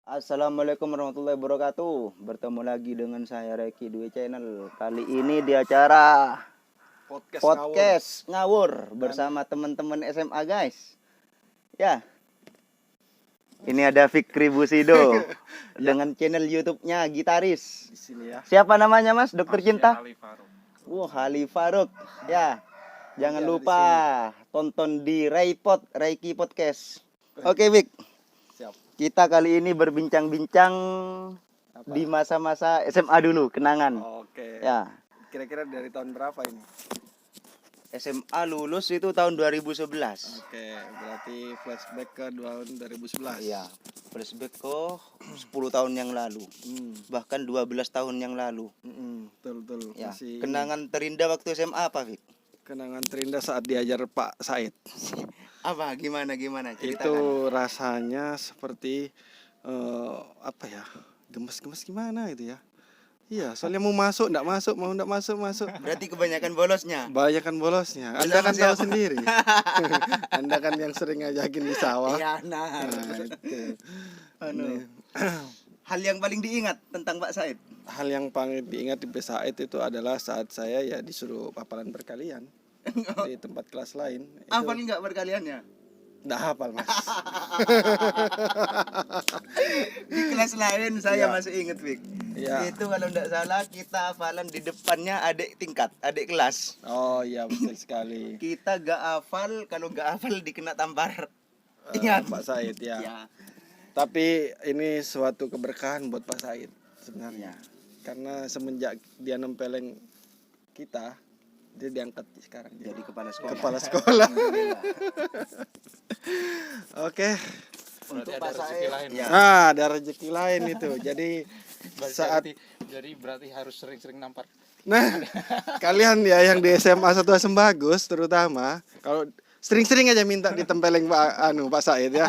Assalamualaikum warahmatullahi wabarakatuh. Bertemu lagi dengan saya Reki Dwi Channel. Kali ini di acara podcast ngawur bersama teman-teman SMA guys. Ya. Ini ada Fikri Busido dengan channel YouTube-nya Gitaris. Di sini ya. Siapa namanya Mas? Dokter Cinta? Ali Faruk. Hali Faruk. Ya. Jangan lupa tonton di Reiki Podcast. Oke, Fik. Siap. Kita kali ini berbincang-bincang di masa-masa SMA dulu, kenangan. Oke. Ya, Kira-kira dari tahun berapa ini? SMA lulus itu tahun 2011. Oke, berarti flashback ke tahun 2011. Iya, flashback ke 10 tahun yang lalu. Bahkan 12 tahun yang lalu. Betul. Ya, Masih kenangan terindah waktu SMA apa, Fik? kenangan terindah saat diajar Pak Said. Apa? Gimana? Ceritakan. Itu rasanya seperti gemes-gemes gimana itu ya. Iya, soalnya mau masuk, enggak masuk, mau enggak masuk. Berarti kebanyakan bolosnya. Banyak kan bolosnya. Anda Bersama kan tahu siapa? sendiri. Anda kan yang sering ngajakin di sawah. Iya, nah. Itu. Hal yang paling diingat tentang Pak Said. Hal yang paling diingat di Pak Said itu adalah saat saya ya disuruh hafalan berkalian di tempat kelas lain. Hafal enggak perkaliannya? Nggak hafal mas. Di kelas lain saya Ya. masih inget, Fik. Ya. Itu kalau enggak salah kita hafalan di depannya adik tingkat, adik kelas. Oh iya betul sekali. Kita gak hafal, kalau gak hafal dikena tampar. Ingat Pak Said ya. Ya. Tapi ini suatu keberkahan buat Pak Said sebenarnya. Karena semenjak dia nempeleng kita, dia diangkat sekarang Jadi kepala sekolah. kepala sekolah. Alhamdulillah. Oke. Untuk Pak Said ya. Ada rezeki lain itu. Jadi saat berarti harus sering-sering nampar. nah kalian ya yang di SMA 1 SM Bagus terutama kalau sering-sering aja minta ditempeleng Pak Said ya.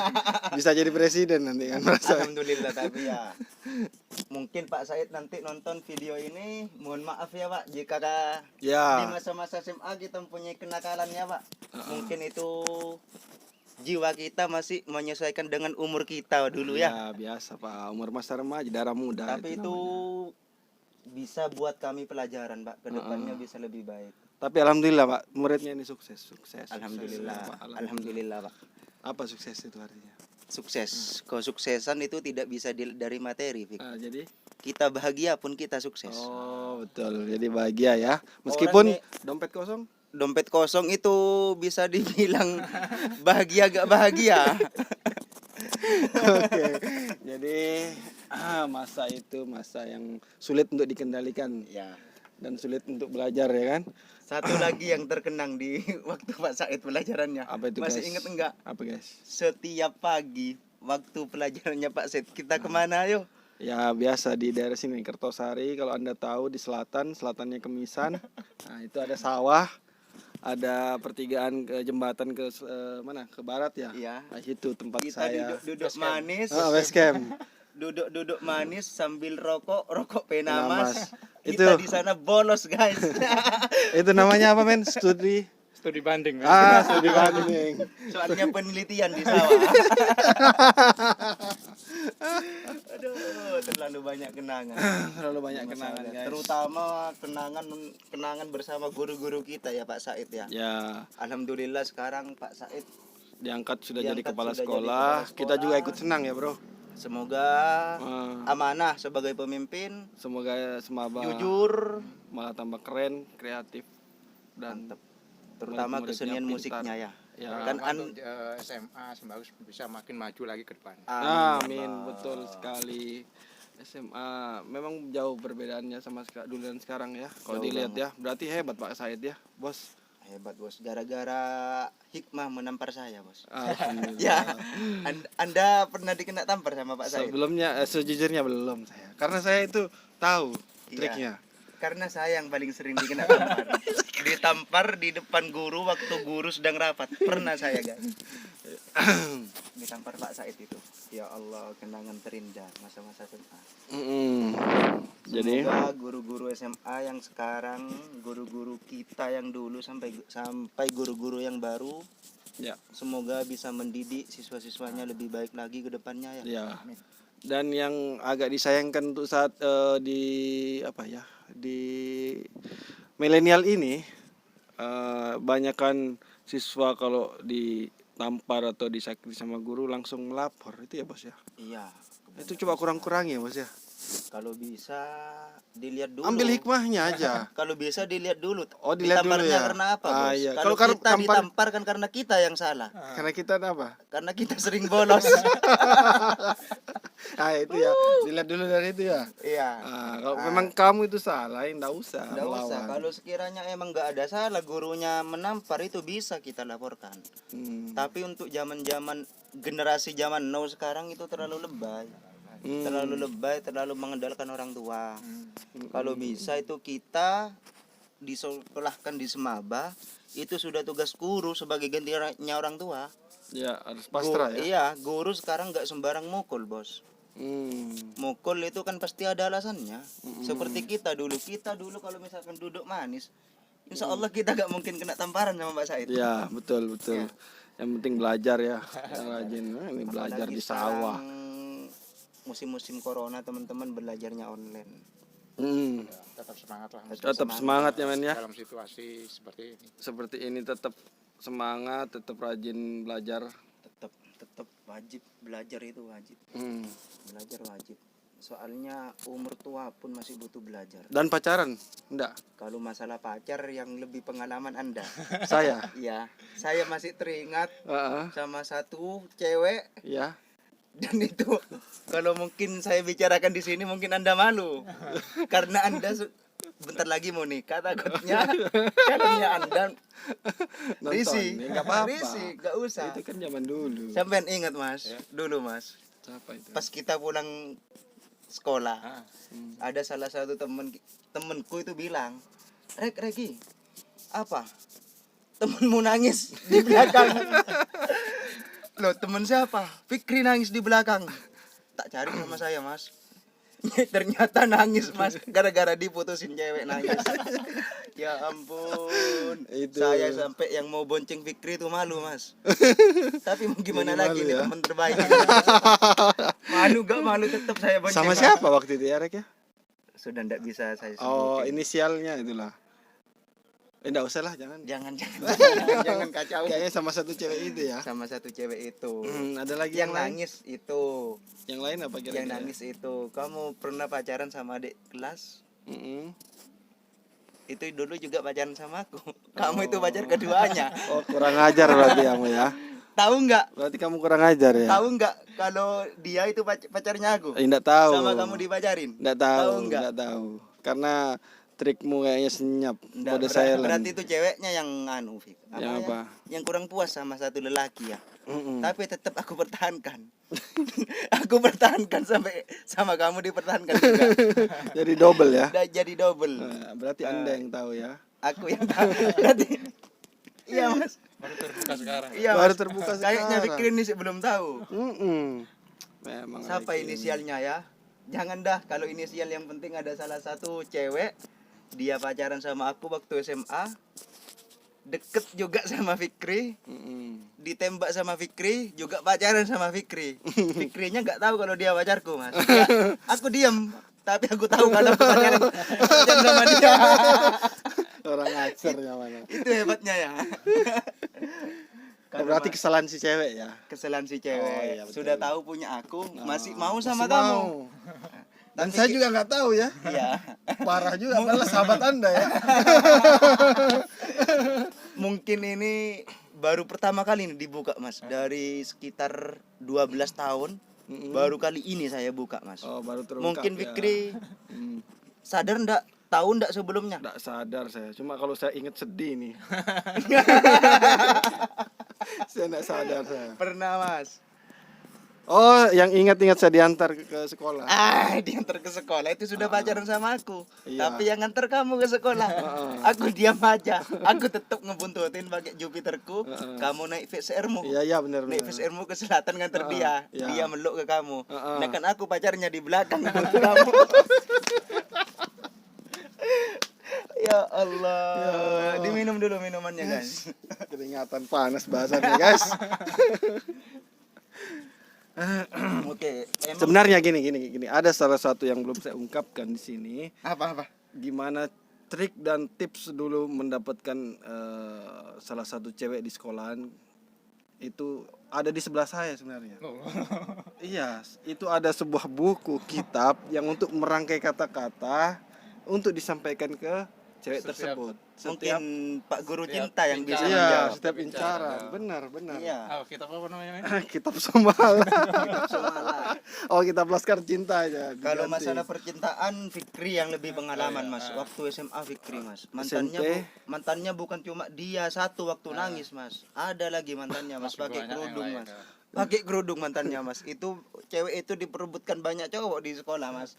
Bisa jadi presiden nanti kan merasa. Alhamdulillah, tapi ya mungkin Pak Said nanti nonton video ini, mohon maaf ya Pak jika di Ya. masa-masa SMA kita mempunyai kenakalannya Pak. Mungkin itu jiwa kita masih menyesuaikan dengan umur kita dulu ya. Ya biasa Pak, umur masa remaja, darah muda. Tapi itu bisa buat kami pelajaran Pak, kedepannya bisa lebih baik. Tapi alhamdulillah Pak, muridnya ini sukses. Alhamdulillah. Sukses, Pak. Alhamdulillah Pak. Apa sukses itu artinya? Sukses. Kesuksesan itu tidak bisa dari materi, Fik. Jadi Kita bahagia pun kita sukses. oh betul, jadi bahagia ya. Meskipun Orang dompet kosong. Dompet kosong itu bisa dibilang bahagia gak bahagia. Oke. Jadi masa itu masa yang sulit untuk dikendalikan Ya. dan sulit untuk belajar ya kan. Satu lagi yang terkenang di waktu Pak Said pelajarannya. Apa itu Masih guys? inget enggak? Apa guys? Setiap pagi waktu pelajarannya Pak Said kita kemana ayo? Ya biasa di daerah sini Kertosari, kalau Anda tahu di selatannya Kemisan. Nah, itu ada sawah, ada pertigaan ke jembatan ke mana? Ke barat ya. Iya. Nah, itu tempat Kita saya. duduk manis. Base camp. Duduk manis sambil rokok penamas. Penamas. Kita Itu. di sana bolos guys. Itu namanya apa men? Studi Banding. studi banding. Soalnya penelitian di sawah. Aduh, terlalu banyak kenangan. Terlalu banyak Masa kenangan lalu. guys. Terutama kenangan bersama guru-guru kita ya Pak Said ya. Ya, Alhamdulillah sekarang Pak Said diangkat sudah jadi Diangkat kepala sudah jadi sekolah. kepala Kita juga sekolah. ikut senang ya, Bro. semoga amanah sebagai pemimpin, Semoga jujur, malah tambah keren, kreatif dan mantep. Terutama murid-muridnya kesenian pintar. musiknya ya. Ya. Kan SMA Sembagus bisa makin maju lagi ke depan. Amin, betul sekali. SMA memang jauh perbedaannya sama dulu dan sekarang ya. Kalau Jauh dilihat ya, berarti hebat Pak Said ya, Bos. Hebat bos, gara-gara hikmah menampar saya bos. Alhamdulillah. Ya, anda pernah dikena tampar sama Pak Said? Sebelumnya sejujurnya belum saya. Karena saya itu tahu Iya. triknya. Karena saya yang paling sering dikena tampar. Ditampar di depan guru waktu guru sedang rapat. Pernah saya guys. Ditampar Pak Said itu. Ya Allah, kenangan terindah masa-masa SMA. Jadi Semoga guru-guru SMA yang sekarang, guru-guru kita yang dulu sampai guru-guru yang baru, ya, semoga bisa mendidik siswa-siswanya lebih baik lagi ke depannya ya. ya. Dan yang agak disayangkan untuk saat di apa ya, di milenial ini, banyakan siswa kalau ditampar atau disakiti sama guru langsung melapor, itu ya bos ya. Iya. Itu coba kurang-kurangi ya bos ya. Kalau bisa dilihat dulu. Ambil hikmahnya aja. Kalau bisa dilihat dulu. Oh, dilihat dulu Ditamparnya ya. karena apa, Ah, Bos? iya. Kalau Kalau kita tampar- ditampar kan karena kita yang salah. Karena kita apa? Karena kita sering bolos. Ah itu ya. Dilihat dulu dari itu ya. Iya. Kalau memang kamu itu salah, enggak usah Nggak usah. melawan. Kalau sekiranya emang nggak ada salah gurunya menampar itu bisa kita laporkan. Hmm. Tapi untuk zaman-zaman generasi zaman now sekarang itu terlalu lebay. Terlalu lebay, terlalu mengandalkan orang tua. Kalau bisa itu kita disekolahkan di Semaba, itu sudah tugas guru sebagai gantinya orang tua. Ya, harus pasrah ya. Iya, guru sekarang nggak sembarang mukul, Bos. Mukul itu kan pasti ada alasannya. Seperti kita dulu kalau misalkan duduk manis, insya Allah kita gak mungkin kena tamparan sama Mbak Said. Ya, betul. Ya. Yang penting belajar ya. Yang rajin. Ini belajar Apalagi di sawah. sekarang musim-musim corona, teman-teman belajarnya online. Tetap semangat lah Tetap semangat ya men ya. dalam situasi seperti ini. Seperti ini tetap semangat, tetap rajin belajar. Tetap wajib belajar, itu wajib. Belajar wajib. Soalnya umur tua pun masih butuh belajar. Dan pacaran? Enggak. Kalau masalah pacar yang lebih pengalaman Anda. Saya. Iya, saya masih teringat Heeh. sama satu cewek, Ya. dan itu kalau mungkin saya bicarakan di sini mungkin Anda malu. Karena Anda bentar lagi mau nikah, takutnya Anda risih. Ya, enggak apa-apa. Risih, enggak usah. Itu kan zaman dulu. Sampean ingat, Mas? Dulu, Mas. Siapa itu? Pas kita pulang sekolah, ada salah satu temenku itu bilang, Reki, apa? Temenmu nangis di belakang. Loh, temen siapa? Fikri nangis di belakang. Tak cari sama saya, Mas. Ternyata nangis, Mas, gara-gara diputusin cewek, nangis. Ya ampun. Itu. Saya sampai yang mau bonceng Fikri itu malu, Mas. Tapi mau gimana Jadi lagi, malu ini ya? teman terbaik. Malu gak malu tetap saya bonceng. Sama Mas. siapa waktu itu ya, Rek ya? Sudah ndak bisa saya sebutin. Oh, inisialnya itulah. Enggak usah lah, jangan. Jangan kacau. Kayaknya sama satu cewek itu ya. Sama satu cewek itu. Ada lagi Yang lain? nangis itu. Yang lain apa kira-kira? Yang nangis itu. Kamu pernah pacaran sama adik kelas? Itu dulu juga pacaran sama aku. Kamu itu pacar keduanya. Oh, kurang ajar berarti kamu ya. Tahu nggak? Berarti kamu kurang ajar ya. Tahu nggak kalau dia itu pacarnya aku? Enggak tahu. Sama kamu dipacarin? Enggak tahu. Tahu nggak? Enggak tahu. Karena trikmu kayaknya senyap. Nggak, Mode silent. berarti itu ceweknya yang anu, Fik. Yang apa? Yang kurang puas sama satu lelaki ya. Tapi tetap aku pertahankan. Aku pertahankan sampai sama kamu dipertahankan juga. Jadi double ya. Jadi double. Nah, berarti Anda yang tahu ya. Aku yang tahu. Berarti iya, Mas. Baru terbuka sekarang. Iya, Baru Mas. terbuka Kayaknya sekarang. Fikri ini sih belum tahu. Memang Siapa kayak gini. inisialnya ya? Jangan dah, kalau inisial yang penting ada salah satu cewek, dia pacaran sama aku waktu SMA, deket juga sama Fikri, ditembak sama Fikri, juga pacaran sama Fikri. Fikrinya nggak tahu kalau dia pacarku, Mas. Ya, aku diam, tapi aku tahu kalau aku pacaran sama dia. Orang acer yang mana. Itu hebatnya ya. Oh, berarti kesalahan si cewek ya. Kesalahan si cewek. Oh, iya, betul. Sudah tahu punya aku, masih mau sama Masih kamu. mau. Dan saya juga nggak tahu ya. Iya. Parah juga, malah sahabat Anda ya. Mungkin ini baru pertama kali ini dibuka, Mas. Dari sekitar 12 tahun baru kali ini saya buka, Mas. Oh, baru terungkap. Mungkin ya. Fikri sadar ndak? Tahu ndak sebelumnya? Nggak sadar saya. Cuma kalau saya ingat sedih nih. Saya nggak sadar saya. Pernah, Mas. Oh, yang ingat-ingat saya diantar ke sekolah. Diantar ke sekolah itu sudah pacaran sama aku. Iya. Tapi yang ngantar kamu ke sekolah, aku diam aja. Aku tetap ngebuntutin pakai Jupiterku. Kamu naik VCR-mu. Iya, benar. Naik VCR-mu ke selatan ngantar dia. Iya. Dia meluk ke kamu. Nah kan aku pacarnya di belakang ngebuntu kamu. Ya Allah. Diminum dulu minumannya, guys. Keringatan panas bahasanya, guys. Oke, emang Sebenarnya gini, ada salah satu yang belum saya ungkapkan di sini. apa? Gimana trik dan tips dulu mendapatkan salah satu cewek di sekolahan itu ada di sebelah saya sebenarnya. Iya, itu ada sebuah buku kitab yang untuk merangkai kata-kata untuk disampaikan ke cewek tersebut. Mungkin Pak Guru setiap Cinta yang bisa incaran. Iya, menjawab. setiap incaran. Benar. Iya. Oh, kita apa namanya? Kitab Somala. Somala. Oh, kitab Laskar Cinta aja. Kalau diganti. masalah percintaan, Fikri yang lebih pengalaman, Mas. Waktu SMA Fikri, Mas. SMP. Mantannya bukan cuma dia satu waktu nangis, Mas. Ada lagi mantannya, Mas, Masih pakai banyak yang kerudung, lain, Mas. ya. Pakai kerudung mantannya, Mas. Itu cewek itu diperebutkan banyak cowok di sekolah, Mas.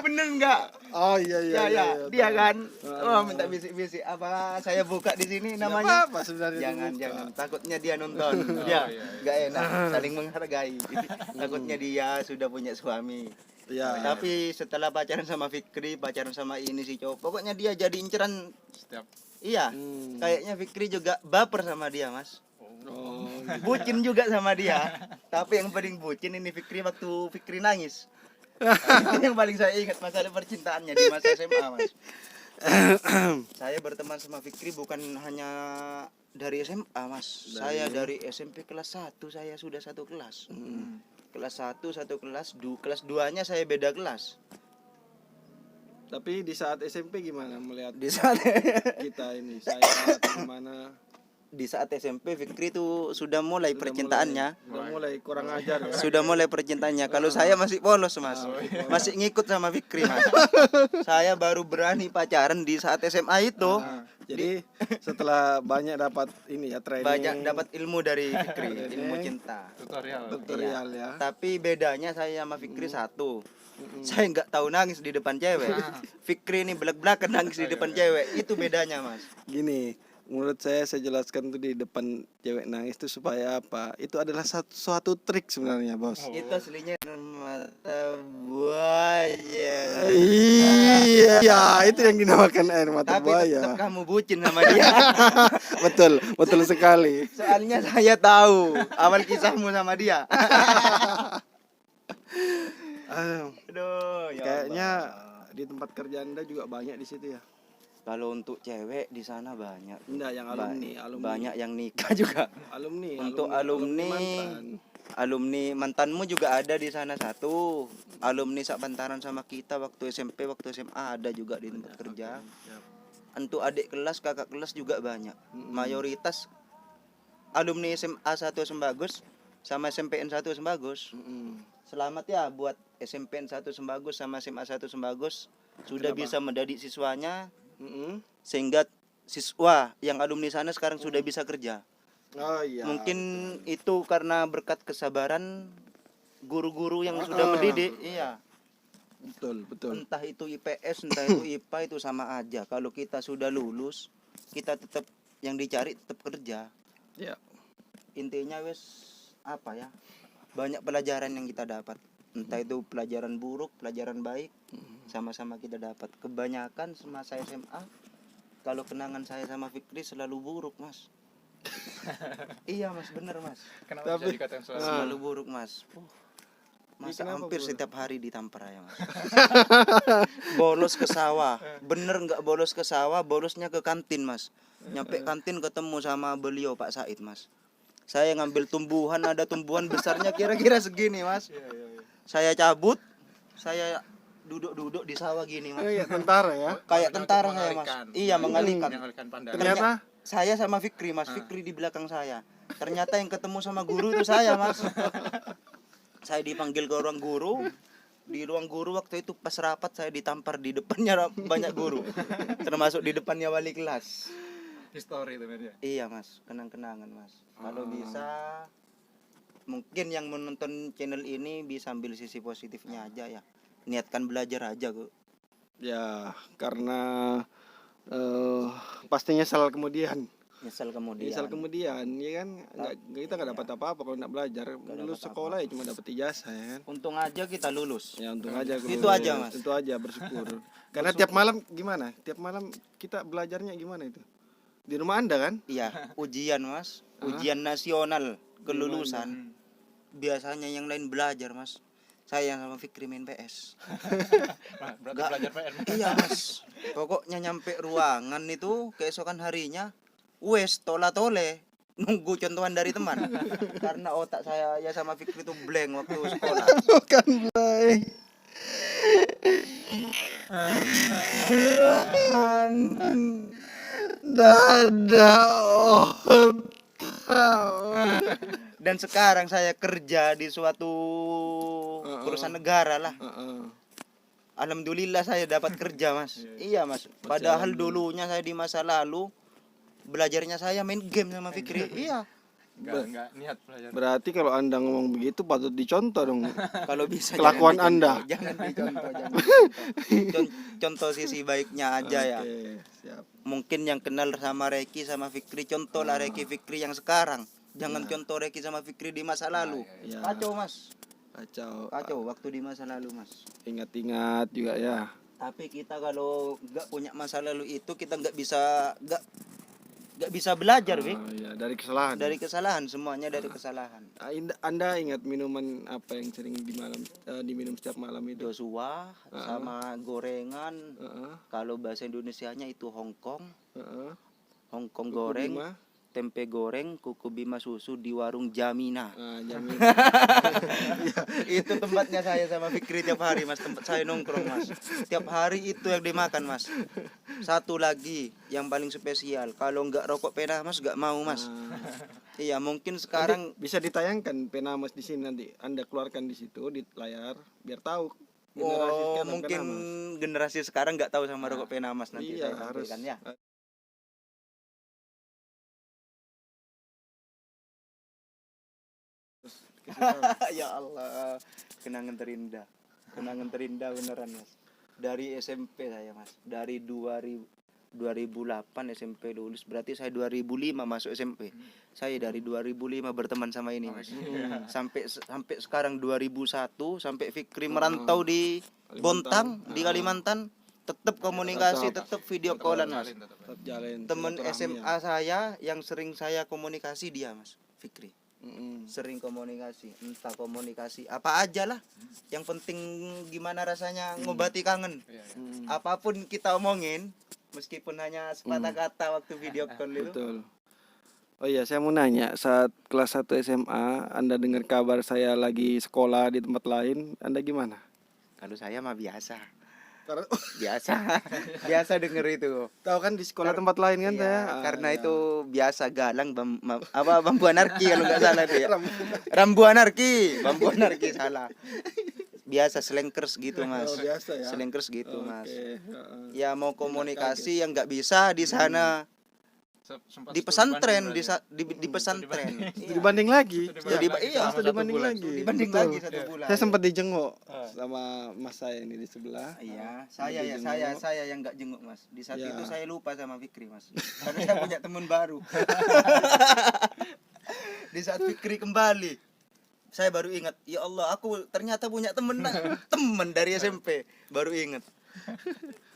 Bener nggak? Oh iya Ya, dia tahu. kan. Oh, minta bisik-bisik. Apa saya buka di sini namanya? Apa sebenarnya dibuka. Jangan. Takutnya dia nonton. Ya, nggak enak. Saling menghargai. Takutnya dia sudah punya suami. Iya. Tapi setelah pacaran sama Fikri, pacaran sama ini si cowok, pokoknya dia jadi inceran. Setiap Iya. Kayaknya Fikri juga baper sama dia, Mas. Oh, Bucin juga sama dia. Tapi yang paling bucin ini Fikri waktu Fikri nangis. Itu yang paling saya ingat masalah percintaannya di masa SMA, Mas. Saya berteman sama Fikri bukan hanya dari SMA, Mas. Saya dari SMP kelas 1 saya sudah satu kelas. Kelas 1 satu kelas, kelas 2-nya saya beda kelas. Tapi di saat SMP gimana melihat Di saat kita ini? Saya atau gimana? di saat SMP Fikri tuh sudah mulai percintaannya. Udah mulai kurang ajar ya. Sudah mulai percintaannya. Kalau saya masih polos, Mas. Masih ngikut sama Fikri, Mas. Saya baru berani pacaran di saat SMA itu. Jadi setelah banyak dapat ini ya training, Banyak dapat ilmu dari Fikri, ilmu cinta. tutorial ya. Tapi bedanya saya sama Fikri satu. Saya nggak tahu nangis di depan cewek. Fikri ini belak-belakan nangis di depan cewek. Itu bedanya, Mas. Gini, menurut saya jelaskan tuh di depan cewek nangis tuh supaya apa? Itu adalah suatu trik sebenarnya, Bos. Itu aslinya mata buaya. Iya, itu yang dinamakan air mata Tapi buaya. tetap kamu bucin sama dia. Betul sekali. Soalnya saya tahu awal kisahmu sama dia. Aduh, ya Kayaknya Allah. di tempat kerja Anda juga banyak di situ ya. Kalau untuk cewek di sana banyak. Enggak, yang alumni. Banyak yang nikah juga. Alumni. Untuk alumni mantanmu juga ada di sana satu. Alumni sak pantaran sama kita waktu SMP, waktu SMA ada juga di tempat kerja. Untuk adik kelas, kakak kelas juga banyak. Mayoritas alumni SMA 1 Sembagus sama SMPN 1 Sembagus. Selamat ya buat SMPN 1 Sembagus sama SMA 1 Sembagus sudah bisa mendidik siswanya sehingga siswa yang alumni sana sekarang sudah bisa kerja. Oh iya. Mungkin itu karena berkat kesabaran guru-guru yang sudah mendidik. Iya. Betul. Entah itu IPS, entah itu IPA itu sama aja. Kalau kita sudah lulus, kita tetap yang dicari tetap kerja. Ya. Intinya wes apa ya? Banyak pelajaran yang kita dapat. Entah itu pelajaran buruk, pelajaran baik, sama-sama kita dapat. Kebanyakan semasa SMA, kalau kenangan saya sama Fikri selalu buruk, Mas. Iya, Mas, bener, Mas. Kenapa bisa dikatakan Selalu buruk, Mas. Masa Kenapa hampir buruk? setiap hari ditampar ya, Mas. Bolos ke sawah. Bener nggak bolos ke sawah, bolosnya ke kantin, Mas. Nyampe kantin ketemu sama beliau Pak Said, Mas. Saya ngambil tumbuhan, ada tumbuhan besarnya kira-kira segini, Mas. Saya cabut, saya duduk-duduk di sawah gini, Mas. Kayak tentara ya. Kayak tentara saya, Mas. Iya, mengalihkan. mengalihkan pandangan. Ternyata Saya sama Fikri, Mas. Fikri di belakang saya. Ternyata yang ketemu sama guru itu saya, Mas. Saya dipanggil ke ruang guru. Di ruang guru waktu itu pas rapat saya ditampar di depannya banyak guru. Termasuk di depannya wali kelas. History itu ya. Iya, Mas. Kenang-kenangan, Mas. Kalau bisa mungkin yang menonton channel ini bisa ambil sisi positifnya aja ya. Niatkan belajar aja, kok. ya karena pastinya salah kemudian. Nyesal kemudian. Misal kemudian ya kan kita nggak dapat apa-apa kalau nggak belajar. Lulus sekolah ya cuma dapat ijazah ya kan. Untung aja kita lulus. Ya untung aja Itu lulus. aja, Mas. Itu aja bersyukur. Karena tiap malam gimana? Tiap malam kita belajarnya gimana itu? Di rumah Anda kan? Iya, ujian Mas. Ujian nasional kelulusan. Biasanya yang lain belajar Mas. Saya sama Fikri main PS. Berarti Nggak. belajar PR. Iya Mas. Pokoknya nyampe ruangan itu keesokan harinya wes tola-tole nunggu contohan dari teman. Karena otak saya ya sama Fikri itu blank waktu sekolah. Bukan baik. Dan sekarang saya kerja di suatu perusahaan negara lah. Alhamdulillah saya dapat kerja Mas. Iya Mas. Padahal dulunya saya di masa lalu belajarnya saya main game sama Fikri. Iya. Enggak niat belajar. Berarti kalau Anda ngomong begitu patut dicontoh dong. Kalau bisa Kelakuan jangan dicontoh. Anda. Jangan dicontoh, jangan dicontoh. Contoh sisi baiknya aja ya. Oke, siap. Mungkin yang kenal sama Reki sama Fikri, contoh lah Reki Fikri yang sekarang. Jangan contoh Reki sama Fikri di masa lalu. Ya. Kacau Mas. Kacau. Waktu di masa lalu Mas. Ingat-ingat juga ya. Tapi kita kalau nggak punya masa lalu itu kita nggak bisa belajar, Wik. Ya, dari kesalahan. Dari kesalahan, semuanya dari kesalahan. Anda ingat minuman apa yang sering diminum setiap malam itu? Joshua sama gorengan. Kalau bahasa Indonesianya itu Hongkong. Hongkong Kuku goreng, Bima. tempe goreng, kuku bima susu di warung Jamina. Jamin. Itu tempatnya saya sama Fikri tiap hari Mas, tempat saya nongkrong Mas. Tiap hari itu yang dimakan Mas. Satu lagi yang paling spesial, kalau nggak rokok pena Mas nggak mau Mas. Iya mungkin sekarang Nanti bisa ditayangkan Penamas di sini nanti. Anda keluarkan di situ di layar biar tahu. sekarang mungkin Penamas. generasi sekarang nggak tahu sama rokok pena Mas nanti Iya, saya harus. sampaikan ya. Ya Allah, kenangan terindah beneran Mas. Dari SMP saya Mas, dari 2008 SMP lulus, berarti saya 2005 masuk SMP. Saya dari 2005 berteman sama ini Mas. Sampai sekarang 2001 sampai Fikri merantau di Bontang, di Kalimantan, tetap komunikasi, tetap video callan Mas. Tetap jalan. Temen silaturahmi SMA saya yang sering saya komunikasi dia Mas, Fikri. ya. Sering komunikasi, entah komunikasi apa aja lah, yang penting gimana rasanya ngobati kangen. Apapun kita omongin, meskipun hanya sepatah kata waktu video call itu. Betul. Oh iya, saya mau nanya, saat kelas 1 SMA Anda dengar kabar saya lagi sekolah di tempat lain, Anda gimana? Kalau saya mah biasa Karena biasa denger itu. tahu kan di sekolah tempat lain kan Iya, saya. karena itu biasa galang bambu anarki kalau nggak salah itu ya. Bambu anarki salah. Biasa slengkers gitu Mas. biasa ya. Slengkers gitu Mas. Oke, Ya mau komunikasi yang nggak bisa di sana. Sempat Di pesantren, di pesantren. dibanding lagi. Jadi iya, Harus dibanding lagi. dibanding Betul. lagi 1 bulan. Saya sempat dijenguk sama mas saya ini di sebelah. Iya, Dijenguk. saya yang nggak jenguk Mas. Di saat Ya. itu saya lupa sama Fikri Mas. Karena saya punya teman baru. Di saat Fikri kembali, saya baru ingat, ya Allah, aku ternyata punya teman dari SMP. Baru ingat.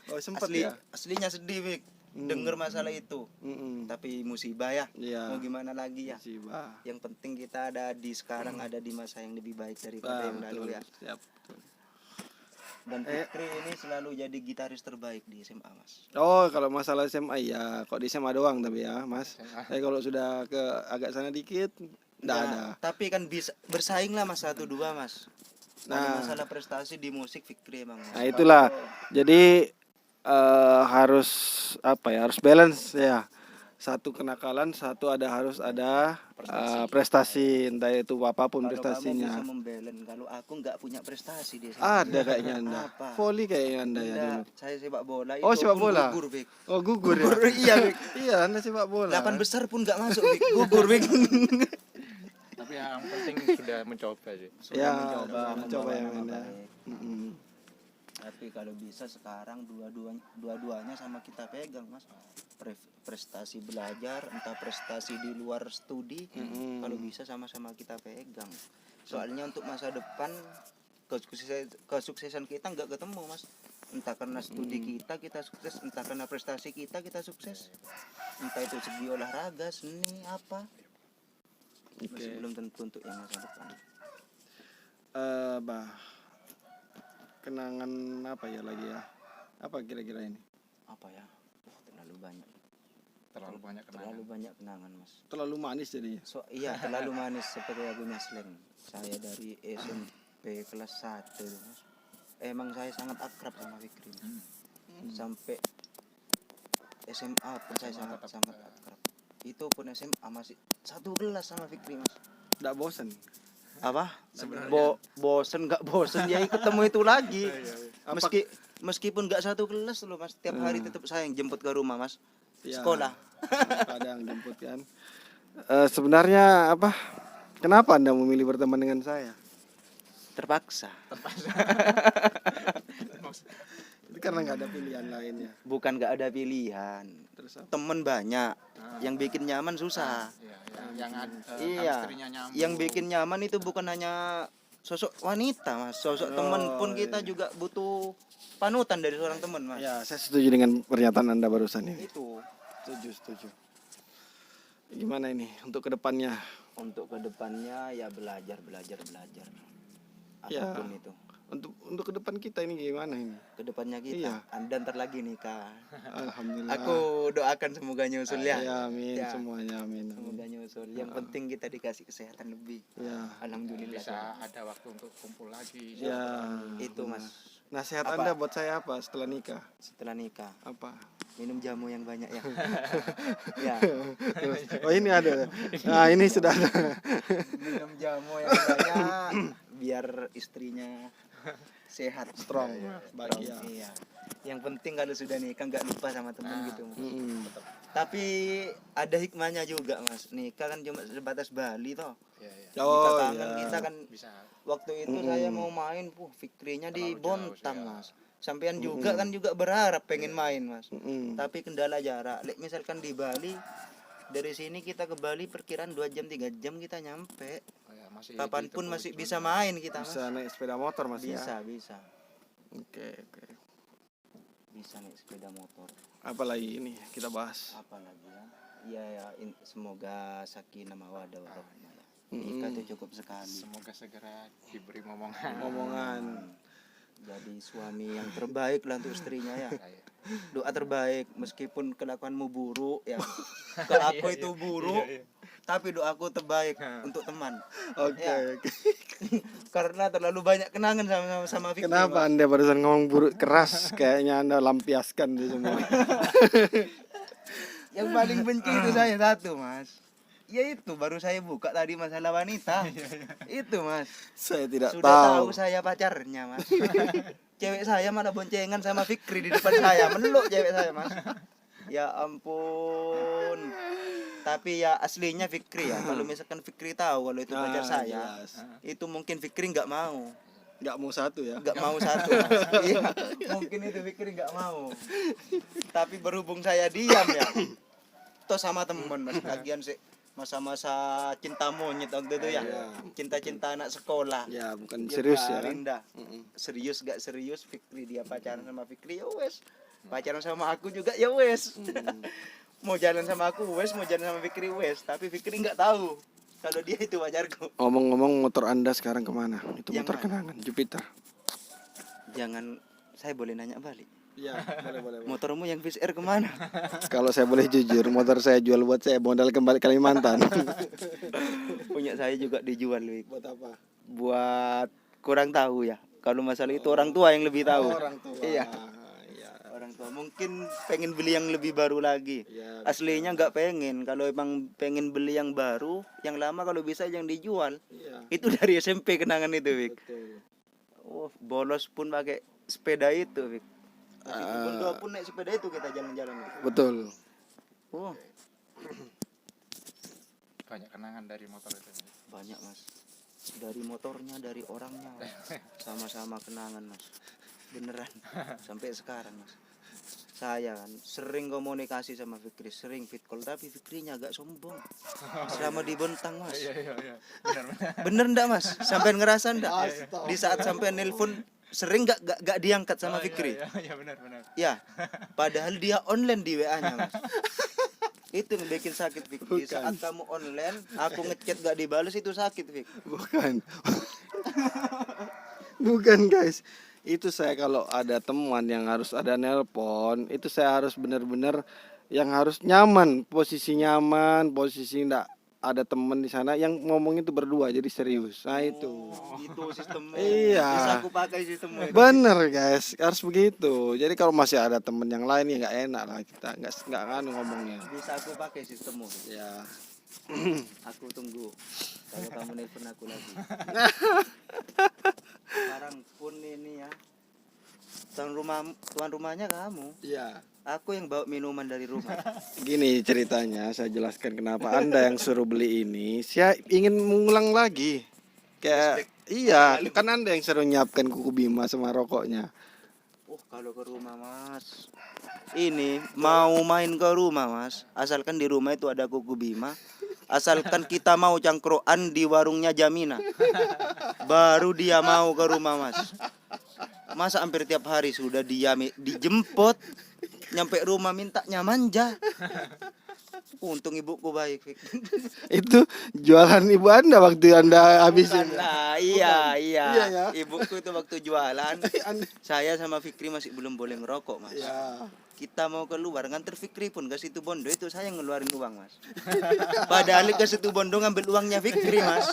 Oh, sempat ya. Aslinya sedih, Fik. Dengar masalah itu. Tapi musibah ya. Iya. Mau gimana lagi ya? Musibah. Yang penting kita ada di sekarang, ada di masa yang lebih baik daripada yang lalu ya. Siap. Dan Fikri ini selalu jadi gitaris terbaik di SMA Mas. Oh, kalau masalah SMA ya, kok di SMA doang tapi ya, Mas. Saya kalau sudah ke agak sana dikit, enggak Ya, ada. tapi kan bisa bersaing lah Mas 1-2 Mas. Nah. Masalah prestasi di musik Fikri emang Mas. Nah, itulah. Jadi harus apa ya? Harus balance ya. Satu kenakalan, satu harus ada prestasi, entah itu apapun Kalau kamu prestasinya. bisa membelen, kalau aku nggak punya prestasi di SMA. Ada kayaknya Anda. Apa? Voli kayaknya Anda ya Tidak, dulu. saya sepak bola. Oh, itu sepak pun bola. Gugur, Fik. Oh, gugur ya. Gugur, iya, Fik. Iya, Anda sepak bola. 8 besar pun nggak masuk, Fik. Gugur, Fik. Tapi yang penting sudah mencoba sih. Sudah Ya, mencoba mencoba membawa yang nama Anda. baik. Tapi kalau bisa sekarang dua-duanya sama kita pegang mas. Prestasi belajar, entah prestasi di luar studi, kalau bisa sama-sama kita pegang. Soalnya untuk masa depan kesuksesan kita nggak ketemu mas. Entah karena studi kita sukses, entah karena prestasi kita sukses, entah itu segi olahraga, seni apa. Masih belum tentu untuk yang masa depan. Kenangan apa ya lagi ya? Apa kira-kira ini? Apa ya? Terlalu banyak Terlalu banyak kenangan. mas. Terlalu manis jadinya. Iya terlalu manis seperti lagunya Slang. Saya dari SMP kelas 1 mas. Emang saya sangat akrab sama Fikri mas. Sampai SMA pun saya sangat akrab. Itu pun SMA masih satu kelas sama Fikri mas. Nggak bosan? Apa? Bosen nggak bosen ya ketemu itu lagi. Meskipun nggak satu kelas loh mas, tiap hari tetap saya yang jemput ke rumah mas. Ya, Sekolah. Kadang jemput kan. Sebenarnya apa? Kenapa Anda memilih berteman dengan saya? Terpaksa. Itu karena nggak ada pilihan lainnya. Bukan nggak ada pilihan. Terus apa? Temen banyak, yang bikin nyaman susah. Iya. Yang bikin nyaman itu bukan hanya sosok wanita mas, sosok teman pun kita juga butuh panutan dari seorang teman mas. Ya, saya setuju dengan pernyataan Anda barusan ini. Itu. Setuju. Gimana ini untuk kedepannya? Untuk kedepannya ya belajar. Ya. Apapun itu. Untuk ke depan kita ini gimana ini? Kedepannya kita. Iya. Anda ntar lagi nikah. Alhamdulillah. Aku doakan semoga nyusul ya. Ya, amin Ya. semuanya, amin. Semoga nyusul. Yang penting kita dikasih kesehatan lebih. Ya. Alhamdulillah. Bisa ada waktu untuk kumpul lagi. Ya. Itu mas. Nasihat Apa? Anda buat saya apa setelah nikah? Setelah nikah Apa? minum jamu yang banyak ya. Ya. Oh, ini ada. Nah, ini sudah ada. Minum jamu yang banyak biar istrinya sehat, Strong, bahagia. Iya. Yang penting kalau sudah nikah nggak lupa sama teman gitu. Mm. Tapi ada hikmahnya juga mas. Nikah kan cuma sebatas Bali toh. Iya. Oh, Kita kangen, iya. kita kan Bisa. waktu itu saya mau main, Fikrinya di Terlalu jauh Bontang sih, ya. mas. Sampean juga kan juga berharap pengen main mas. Mm. Tapi kendala jarak. Misalkan di Bali, dari sini kita ke Bali perkiraan 2 jam 3 jam kita nyampe. Oh, ya, masih Kapanpun ditempuh masih cuma bisa main kita mas. Bisa naik sepeda motor Mas ya? Bisa. Oke. Bisa naik sepeda motor. Apalagi ini kita bahas. Apalagi ya. Semoga sakinah mawaddah warahmah. Nikah itu cukup sekali. Semoga segera diberi momongan. Omongan. Jadi suami yang terbaik lah untuk istrinya ya. Iya. Doa terbaik meskipun kelakuanmu buruk ya. Ke aku itu buruk. Tapi doaku terbaik untuk teman. Oke. Ya. Karena terlalu banyak kenangan sama Fikri. Kenapa Anda barusan ngomong buruk keras? Kayaknya Anda lampiaskan di semua. Yang paling benci itu saya satu mas. Ya itu baru saya buka tadi masalah wanita. Itu mas. Saya tidak Sudah tahu. tahu saya pacarnya mas. Cewek saya malah boncengan sama Fikri di depan saya. Meluk cewek saya mas. Ya ampun. Tapi ya aslinya Fikri ya. Kalau misalkan Fikri tahu kalau itu pacar saya, jelas. itu mungkin Fikri nggak mau. Nggak mau satu ya? Nggak mau satu mas. Iya. Mungkin itu Fikri nggak mau. Tapi berhubung saya diam ya. Toh sama temen mas. Lagian sih masa-masa cinta monyet waktu itu ya. Cinta-cinta anak sekolah. Ya, bukan Dia serius ya kan? biarin dah. Serius gak serius Fikri dia pacaran sama Fikri ya wes. Pacaran sama aku juga ya wes. Mau jalan sama aku wes, mau jalan sama Fikri wes. Tapi Fikri nggak tahu kalau dia itu pacarku. Ngomong-ngomong motor Anda sekarang kemana? Itu Yang motor mana? kenangan Jupiter. Jangan, saya boleh nanya balik. Iya, boleh. Motormu yang Fish Air kemana? Kalau saya boleh jujur, motor saya jual buat saya modal kembali Kalimantan. Punya saya juga dijual Wik. Buat apa? Buat kurang tahu ya. Kalau masalah itu orang tua yang lebih tahu. Orang tua. Iya. Iya. Orang tua mungkin pengen beli yang lebih baru lagi. Iya, Aslinya nggak pengen. Kalau emang pengen beli yang baru, yang lama kalau bisa yang dijual. Iya. Itu dari SMP kenangan itu, Wik. Betul. Oh, bolos pun pakai sepeda itu, Wik. Berdua pun naik sepeda itu kita jalan-jalan. Wik. Betul. Oh, Banyak kenangan dari motor itu. banyak, Mas. Dari motornya, dari orangnya. Mas. Sama-sama kenangan, Mas. beneran. Sampai sekarang Mas. Saya kan sering komunikasi sama Fikri, sering fit call, tapi Fikrinya agak sombong. Selama di Bontang Mas. Iya. Benar. Bener ndak Mas? Sampai ngerasa ndak? Di saat sampai nelpon sering gak diangkat sama Fikri. Iya benar. Ya, padahal dia online di WA-nya Mas. Itu yang bikin sakit Fik. Di saat kamu online, aku ngechat gak dibales itu sakit Fik. Bukan. Bukan guys. Itu saya kalau ada teman yang harus ada nelpon, itu saya harus benar-benar yang harus nyaman, posisi enggak ada teman di sana yang ngomong itu berdua jadi serius. Nah itu. Itu sistemmu. Iya. Bisa aku pakai sistemmu itu. Bener guys, harus begitu. Jadi kalau masih ada teman yang lain ya nggak enak lah kita nggak ngomongnya. Bisa aku pakai sistemmu. Ya. Aku tunggu kalau kamu nelpon aku lagi. Sekarang pun ini ya, tuan rumahnya kamu. Iya. Aku yang bawa minuman dari rumah. Gini ceritanya, saya jelaskan kenapa Anda yang suruh beli ini. Saya ingin mengulang lagi. Kayak iya, kan Anda yang suruh nyiapkan kuku Bima sama rokoknya. Kalau ke rumah Mas, ini mau main ke rumah Mas, asalkan di rumah itu ada kuku Bima, asalkan kita mau cangkruan di warungnya Jamina, baru dia mau ke rumah Mas. Masa hampir tiap hari sudah dia dijemput, nyampe rumah mintanya manja. Untung ibuku baik. Itu jualan ibu Anda waktu Anda habisin. Nah, iya. Iya, ya. Ibuku itu waktu jualan, saya sama Fikri masih belum boleh ngerokok Mas. Ya. Kita mau keluar nganter Fikri pun ke situ Bondo itu saya ngeluarin uang Mas. Padahal ke situ Bondo ngambil uangnya Fikri Mas.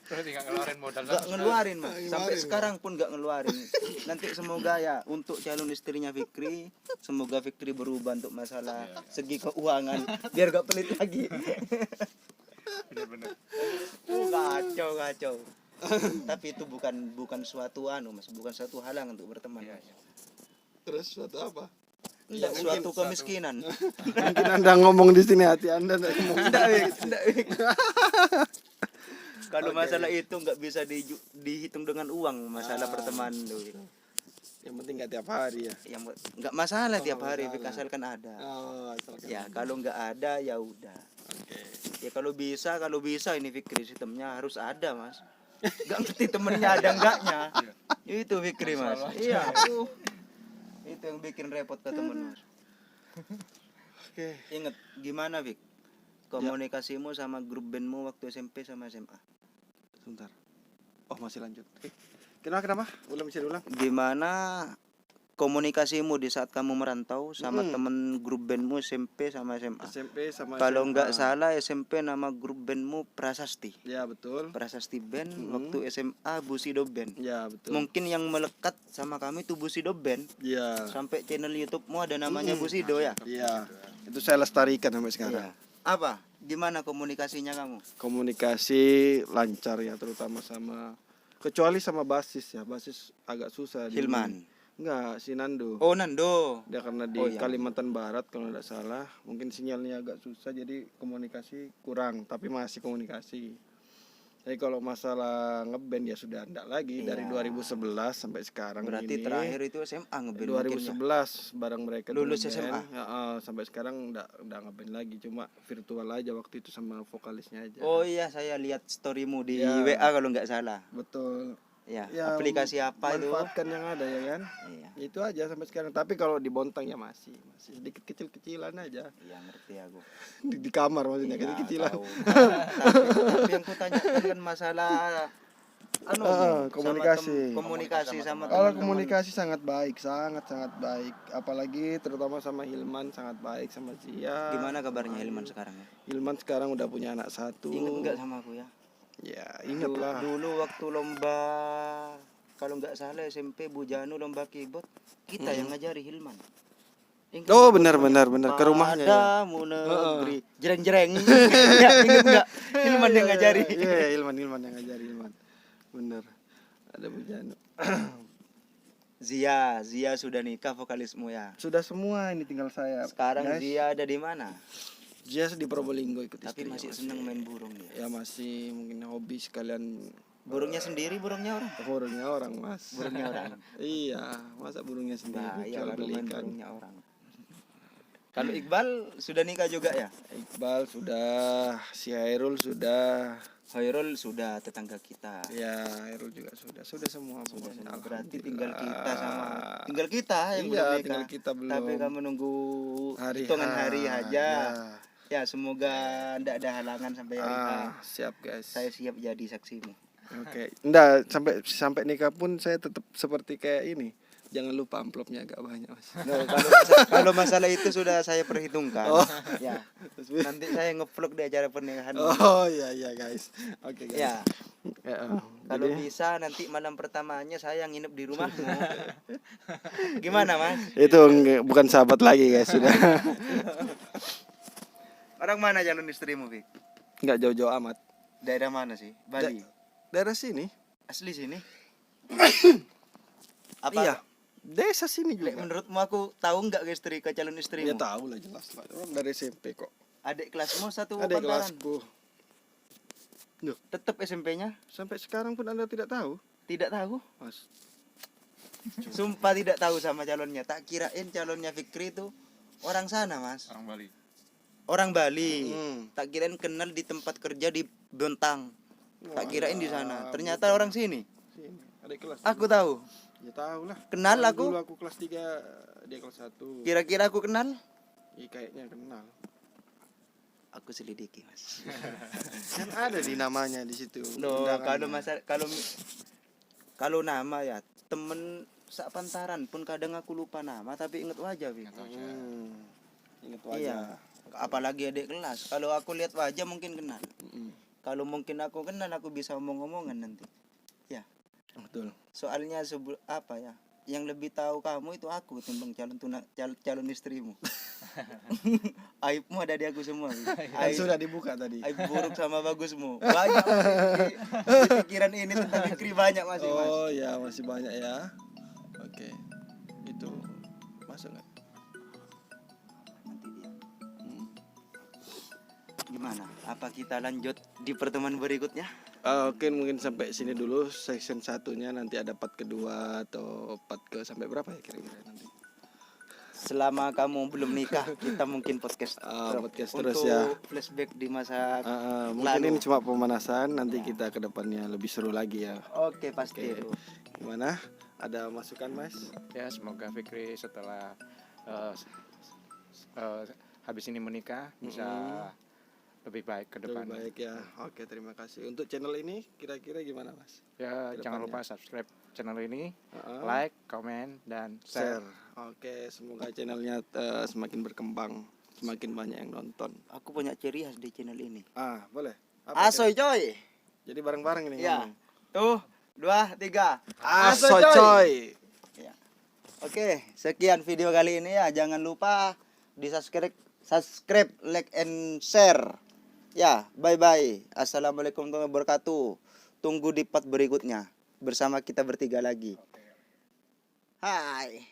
Terus tinggal ngeluarin modal. Gak ngeluarin Mas. Sampai sekarang pun gak ngeluarin. Nanti semoga ya untuk calon istrinya Fikri, semoga Fikri berubah untuk masalah segi keuangan biar gak pelit lagi. Benar. Kacau. Tapi itu bukan suatu Mas, bukan suatu halang untuk berteman. Mas. Terus suatu apa? Enggak, suatu kemiskinan. Mungkin Anda ngomong di sini hati Anda enggak ngomong. Enggak. Kalau masalah itu nggak bisa dihitung dengan uang, masalah pertemanan tuh. Yang penting nggak tiap hari ya. Yang nggak masalah tiap hari, asalkan ada. Asalkan. Ya kalau nggak ada ya udah. Oke. Ya kalau bisa ini Fikri sistemnya harus ada Mas. Nggak ngerti temennya ada enggaknya. Itu Fikri Mas. Iya. Itu yang bikin repot ke temen Mas. Oke. Ingat gimana Fik? Komunikasimu sama grup bandmu waktu SMP sama SMA. Sebentar. Oh masih lanjut. Kenapa? Bisa diulang. Gimana komunikasimu di saat kamu merantau sama temen grup bandmu SMP sama SMA? SMP sama Kalau SMA. nggak salah SMP nama grup bandmu Prasasti. Ya betul. Prasasti Band. Waktu SMA Busido Band. Ya betul. Mungkin yang melekat sama kami itu Busido Band. Ya. Sampai channel YouTube-mu ada namanya Busido ya? Iya. Itu saya lestarikan sampai sekarang. Iya. Apa? Gimana komunikasinya kamu? Komunikasi lancar ya, terutama sama kecuali sama basis ya. Basis agak susah. Hilman. Enggak, si Nando. Oh Nando. Dia karena di iya. Kalimantan Barat kalau tidak salah, mungkin sinyalnya agak susah jadi komunikasi kurang, tapi masih komunikasi. Jadi kalau masalah ngeband ya sudah enggak lagi dari 2011 sampai sekarang. Berarti ini, terakhir itu SMA ngeband. 2011 bareng mereka lulus ngeband. SMA. Ya, sampai sekarang enggak ngeband lagi, cuma virtual aja waktu itu sama vokalisnya aja. Oh iya, saya lihat storymu di Ya. WA kalau nggak salah. Betul. Ya, Ya, aplikasi apa itu? manfaatkan yang ada ya kan. Iya. Itu aja sampai sekarang. Tapi kalau di Bontang ya masih sedikit kecil-kecilan aja. Iya, ngerti aku. Di kamar maksudnya Iya, kecil-kecilan. tahu. tapi yang kutanyakan kan masalah komunikasi sama Kalau teman-teman. komunikasi sangat baik, sangat baik. Apalagi terutama sama Hilman sangat baik, sama Zia. Gimana kabarnya Hilman sekarang ya? Hilman sekarang udah punya anak satu. Ingat nggak sama aku ya? Ya, ingat lah. Dulu waktu lomba, kalau nggak salah SMP Bujanu lomba keyboard, kita yang ngajari Hilman. Ingat Oh, nggak? benar ke rumahnya. Ya. Padamu negeri. Jreng-jreng. Ya, ingat nggak? Hilman yang ngajari. Iya, Hilman yang ngajari Hilman. Bener. Ada Bujanu. Zia sudah nikah vokalismu ya. Sudah semua, ini tinggal saya. Sekarang Guys, Zia ada di mana? Zia di Probolinggo ikut Tapi istrinya masih seneng main burung dia. Ya masih mungkin hobi sekalian Burungnya sendiri, burungnya orang. Burungnya orang, Mas. Burungnya orang. Iya, masa burungnya sendiri Bahaya jual kalau main belikan. burungnya orang. Kalau Iqbal sudah nikah juga ya? Iqbal sudah, si Hairul sudah, Hoirul sudah, tetangga kita. ya Hairul juga sudah semua pokoknya. Berarti Alhamdulillah. tinggal kita yang Iya, belum nikah. tinggal kita belum. Tapi kamu nunggu Hari hitungan H, hari aja. ya. Ya, semoga tidak ada halangan sampai hari H. Siap guys. Saya siap jadi saksimu. Oke. Enggak, sampai nikah pun saya tetap seperti kayak ini. Jangan lupa amplopnya agak banyak, Mas. No, kalau masalah itu sudah saya perhitungkan. Oh. Ya. Nanti saya ngevlog di acara pernikahan. Oh iya guys. Oke guys. Ya. Ya, Kalau jadi- bisa nanti malam pertamanya saya nginep di rumahmu. Gimana, Mas? itu bukan sahabat lagi guys, sudah. Orang mana calon istrimu, Fik? Enggak jauh-jauh amat. Daerah mana sih? Bali. Daerah sini. Asli sini. Apa? Iya. Desa sini Lek, juga. menurutmu aku tahu nggak ke istri ke calon Ya istrimu? tahu lah, jelas lah. Orang dari SMP kok. Adik kelasmu satu Ada pantaran. kelasku. Loh, Tetap SMP-nya sampai sekarang pun Anda tidak tahu, tidak tahu. Mas. Sumpah tidak tahu sama calonnya. Tak kirain calonnya Fikri itu orang sana, Mas. Orang Bali. Orang Bali. Hmm. Tak kirain kenal di tempat kerja di Bontang. Tak kirain di sana. Walah, Ternyata orang sini. Sini, ada kelas. Aku tahu. Ya tahu lah. Kenal Kalau aku? Dulu aku kelas 3, dia kelas 1. Kira-kira aku kenal? Iya kayaknya kenal. Aku selidiki, Mas. Kan ada di namanya di situ. Loh, undangannya. kalau masalah kalau nama ya temen sak pantaran pun kadang aku lupa nama tapi inget wajah, Wi. Ingat wajah. Iya. Apalagi adik kelas. Kalau aku lihat wajah mungkin kenal. Mm-mm. Kalau mungkin aku kenal aku bisa omong-omongan nanti. Ya. Betul. Soalnya apa ya? Yang lebih tahu kamu itu aku timbang calon istrimu. Aibmu ada di aku semua. Wi. Kan sudah dibuka tadi. Aib buruk sama bagusmu. Banyak masih di pikiran ini tentang Fikri banyak masih, Mas. Oh ya, masih banyak ya. Oke. Itu masuk nggak? Nanti dia. Hmm. Gimana? Apa kita lanjut di pertemuan berikutnya? Oke, mungkin sampai sini dulu section satunya, nanti ada part kedua atau part ke sampai berapa ya kira-kira nanti. Selama kamu belum nikah, kita mungkin podcast Podcast untuk terus ya. flashback di masa Mungkin lalu. ini cuma pemanasan, nanti kita ke depannya lebih seru lagi ya. Oke, pasti Oke. itu. Gimana? Ada masukan, Mas? Ya semoga Fikri setelah habis ini menikah bisa lebih baik ke Lebih depannya. baik ya. Oke, terima kasih. Untuk channel ini kira-kira gimana, Mas? Ya Ke jangan depannya. lupa subscribe channel ini, Heeh. like, comment, dan share. Share. Oke, semoga channelnya semakin berkembang, semakin banyak yang nonton. Aku punya ciri khas di channel ini. Boleh. Apa Asoy coy. Jadi bareng-bareng ini Ya. ngomong. Tuh, 2, 3. Asoy coy. Ya. Oke, sekian video kali ini ya. Jangan lupa di subscribe, like and share. Ya, bye-bye. Assalamualaikum warahmatullahi wabarakatuh. Tunggu di part berikutnya bersama kita bertiga lagi. Hai.